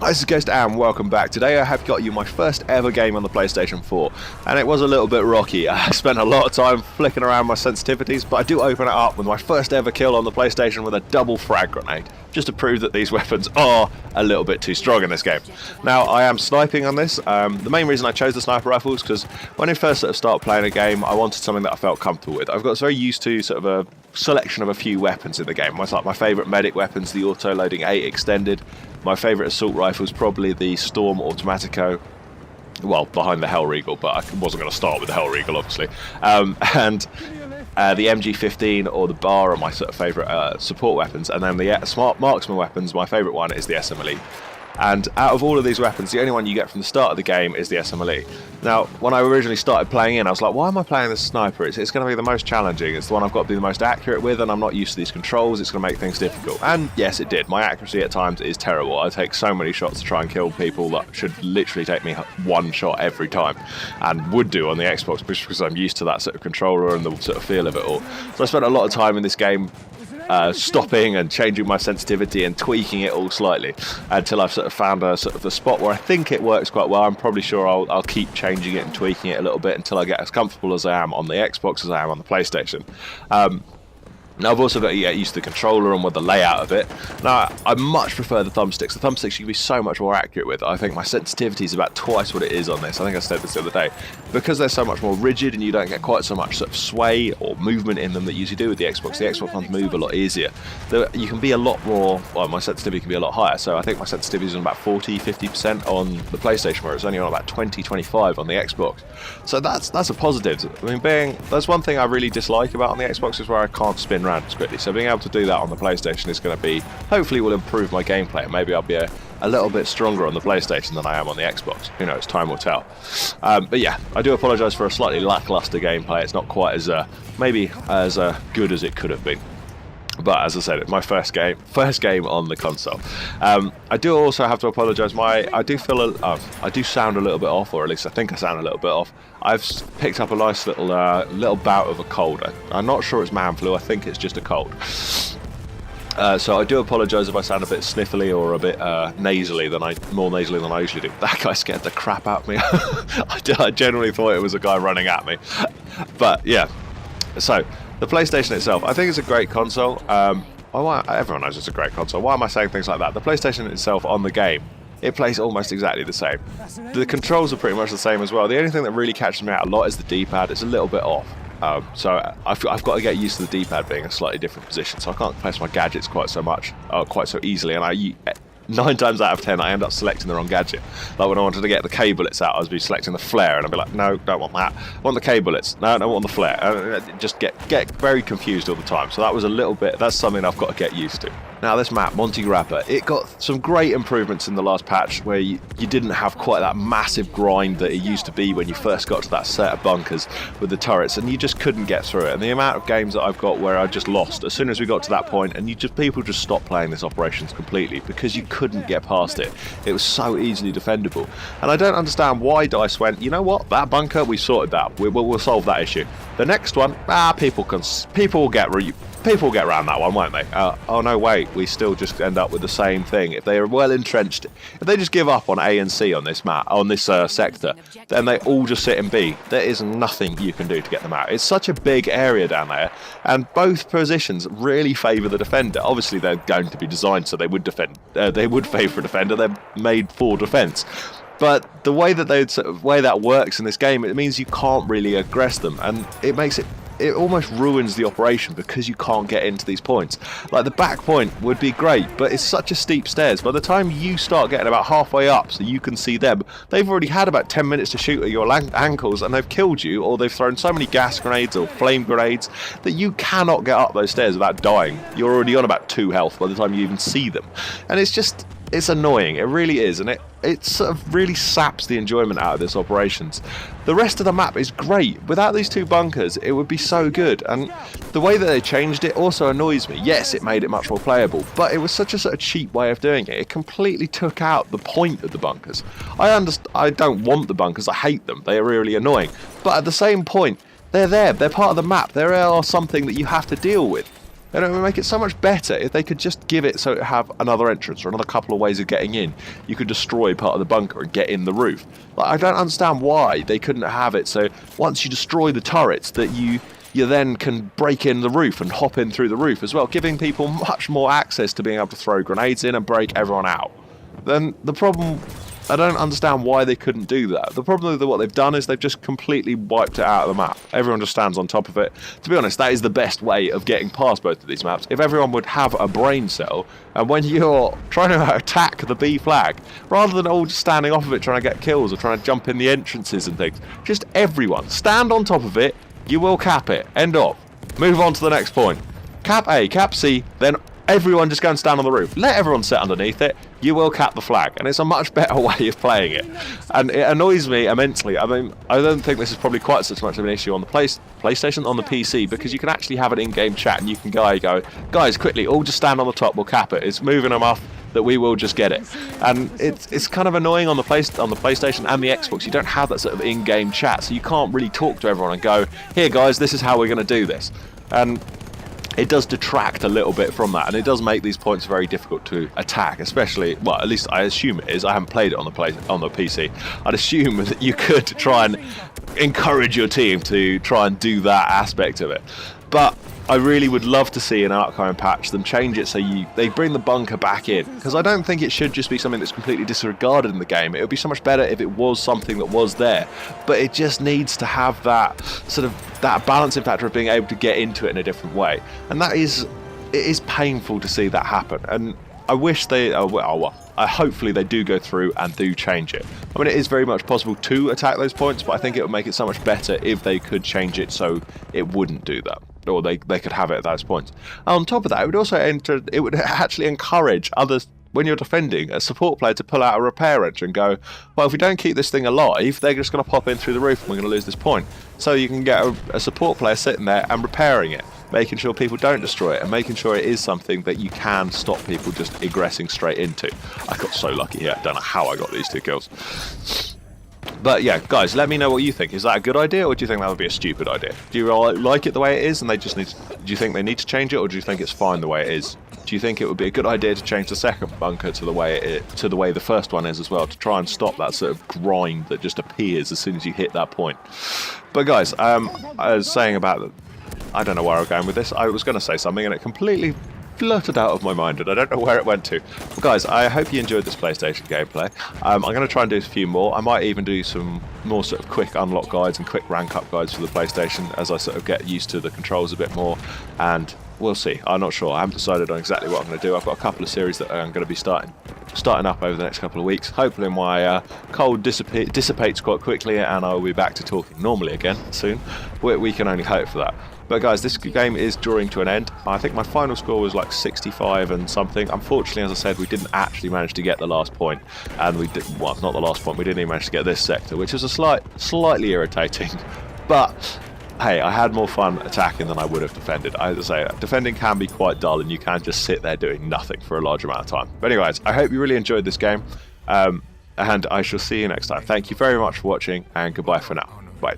Hi, this is Ghost and welcome back. Today I have got you my first ever game on the PlayStation 4, and it was a little bit rocky. I spent a lot of time flicking around my sensitivities, but I do open it up with my first ever kill on the PlayStation with a double frag grenade, just to prove that these weapons are a little bit too strong in this game. Now, I am sniping on this. The main reason I chose the sniper rifle is because when I first started playing a game, I wanted something that I felt comfortable with. I've got very used to sort of a selection of a few weapons in the game. My favourite medic weapons, the auto-loading 8 extended. My favourite assault rifle is probably the Storm Automatico, well, behind the Hellriegel, but I wasn't going to start with the Hellriegel, obviously. And the MG15 or the Bar are my sort of favourite support weapons, and then the smart marksman weapons, my favourite one is the SMLE. And out of all of these weapons, the only one you get from the start of the game is the SMLE. Now, when I originally started playing in, I was like, why am I playing this sniper? It's going to be the most challenging. It's the one I've got to be the most accurate with, and I'm not used to these controls. It's going to make things difficult. And yes, it did. My accuracy at times is terrible. I take so many shots to try and kill people that should literally take me one shot every time, and would do on the Xbox, just because I'm used to that sort of controller and the sort of feel of it all. So I spent a lot of time in this game stopping and changing my sensitivity and tweaking it all slightly until I've sort of found a sort of a spot where I think it works quite well. I'm probably sure I'll keep changing it and tweaking it a little bit until I get as comfortable as I am on the Xbox as I am on the PlayStation. Now, I've also got to get used to the controller and with the layout of it. Now, I much prefer the thumbsticks. The thumbsticks you can be so much more accurate with. I think my sensitivity is about twice what it is on this. I think I said this the other day. Because they're so much more rigid and you don't get quite so much sort of sway or movement in them that you usually do with the Xbox ones move a lot easier. You can be a lot more, well, my sensitivity can be a lot higher. So I think my sensitivity is on about 40-50% on the PlayStation, where it's only on about 20-25 on the Xbox. So that's a positive. I mean, that's one thing I really dislike about on the Xbox is where I can't spin around as quickly. So being able to do that on the PlayStation is going to be, hopefully will improve my gameplay, and maybe I'll be a little bit stronger on the PlayStation than I am on the Xbox. Who knows, time will tell. But yeah, I do apologise for a slightly lacklustre gameplay. It's not quite as maybe as good as it could have been. But as I said, it's my first game on the console. I do also have to apologise. I do sound a little bit off, or at least I think I sound a little bit off. I've picked up a nice little bout of a cold. I'm not sure it's man flu. I think it's just a cold. So I do apologise if I sound a bit sniffly or a bit more nasally than I usually do. That guy scared the crap out of me. I genuinely thought it was a guy running at me. But yeah, so the PlayStation itself, I think it's a great console. Everyone knows it's a great console. Why am I saying things like that? The PlayStation itself on the game, it plays almost exactly the same. The controls are pretty much the same as well. The only thing that really catches me out a lot is the D-pad. It's a little bit off. So I've got to get used to the D-pad being a slightly different position, so I can't press my gadgets quite so easily, and 9 times out of 10 I end up selecting the wrong gadget. Like when I wanted to get the K bullets out, I was be selecting the flare, and I'd be like, no, don't want that. I want the K bullets. No, I don't want the flare. Just get very confused all the time. So that's something I've got to get used to. Now, this map, Monte Grappa, it got some great improvements in the last patch, where you didn't have quite that massive grind that it used to be when you first got to that set of bunkers with the turrets, and you just couldn't get through it. And the amount of games that I've got where I just lost as soon as we got to that point, and people just stopped playing this operations completely because you couldn't get past it. It was so easily defendable. And I don't understand why DICE went, you know what, that bunker, we sorted that. We'll solve that issue. The next one, people will get around that one, won't they? Oh no, wait, we still just end up with the same thing. If they are well entrenched, if they just give up on A and C on this map, on this sector, then they all just sit in B. There is nothing you can do to get them out. It's such a big area down there, and both positions really favour the defender. Obviously, they're going to be designed so they would defend. They would favour a defender. They're made for defence. But the way that works in this game, it means you can't really aggress them, and it almost ruins the operation because you can't get into these points. Like, the back point would be great, but it's such a steep stairs. By the time you start getting about halfway up so you can see them, they've already had about 10 minutes to shoot at your ankles, and they've killed you, or they've thrown so many gas grenades or flame grenades that you cannot get up those stairs without dying. You're already on about 2 health by the time you even see them. And it's annoying, it really is, and it sort of really saps the enjoyment out of this operations. The rest of the map is great. Without these 2 bunkers, it would be so good, and the way that they changed it also annoys me. Yes, it made it much more playable, but it was such a sort of cheap way of doing it. It completely took out the point of the bunkers. I don't want the bunkers, I hate them, they are really annoying, but at the same point, they're there, they're part of the map, they are something that you have to deal with. And it would make it so much better if they could just give it so it have another entrance or another couple of ways of getting in. You could destroy part of the bunker and get in the roof. Like, I don't understand why they couldn't have it so once you destroy the turrets that you then can break in the roof and hop in through the roof as well, giving people much more access to being able to throw grenades in and break everyone out. Then the problem, I don't understand why they couldn't do that. The problem with what they've done is they've just completely wiped it out of the map. Everyone just stands on top of it. To be honest, that is the best way of getting past both of these maps. If everyone would have a brain cell, and when you're trying to attack the B flag, rather than all just standing off of it trying to get kills or trying to jump in the entrances and things, just everyone stand on top of it, you will cap it. End of. Move on to the next point. Cap A, cap C, then everyone just go and stand on the roof. Let everyone sit underneath it. You will cap the flag, and it's a much better way of playing it. And it annoys me immensely. I mean, I don't think this is probably quite such much of an issue on the PlayStation, on the PC, because you can actually have an in-game chat, and you can go, guys, quickly, all just stand on the top. We'll cap it. It's moving enough that we will just get it. And it's kind of annoying on the PlayStation and the Xbox. You don't have that sort of in-game chat, so you can't really talk to everyone and go, here, guys, this is how we're going to do this. And it does detract a little bit from that, and it does make these points very difficult to attack, especially, well, at least I assume it is. I haven't played it on the PC. I'd assume that you could try and encourage your team to try and do that aspect of it. But I really would love to see an Archive patch them change it so they bring the bunker back in, because I don't think it should just be something that's completely disregarded in the game. It would be so much better if it was something that was there, but it just needs to have that sort of that balancing factor of being able to get into it in a different way, and it is painful to see that happen. And I wish hopefully they do go through and do change it. I mean, it is very much possible to attack those points, but I think it would make it so much better if they could change it so it wouldn't do that, or they could have it at those points. And on top of that, it would actually encourage others, when you're defending, a support player to pull out a repair wrench and go, well, if we don't keep this thing alive, they're just going to pop in through the roof and we're going to lose this point. So you can get a support player sitting there and repairing it, making sure people don't destroy it, and making sure it is something that you can stop people just egressing straight into. I got so lucky here. I don't know how I got these 2 kills. But yeah, guys, let me know what you think. Is that a good idea, or do you think that would be a stupid idea? Do you like it the way it is, and do you think they need to change it, or do you think it's fine the way it is? Do you think it would be a good idea to change the second bunker to the way the first one is as well, to try and stop that sort of grind that just appears as soon as you hit that point? But guys, I was saying about I don't know where I'm going with this. I was going to say something and it completely blurted out of my mind, and I don't know where it went to. But guys, I hope you enjoyed this PlayStation gameplay. I'm going to try and do a few more. I might even do some more sort of quick unlock guides and quick rank up guides for the PlayStation as I sort of get used to the controls a bit more, and we'll see. I'm not sure. I haven't decided on exactly what I'm going to do. I've got a couple of series that I'm going to be starting up over the next couple of weeks. Hopefully my cold dissipates quite quickly and I will be back to talking normally again soon. We can only hope for that. But guys, this game is drawing to an end. I think my final score was like 65 and something. Unfortunately, as I said, we didn't actually manage to get the last point. And well, not the last point, we didn't even manage to get this sector, which is slightly irritating. But hey, I had more fun attacking than I would have defended. I have to say, defending can be quite dull and you can just sit there doing nothing for a large amount of time. But anyways, I hope you really enjoyed this game. And I shall see you next time. Thank you very much for watching, and goodbye for now. Bye.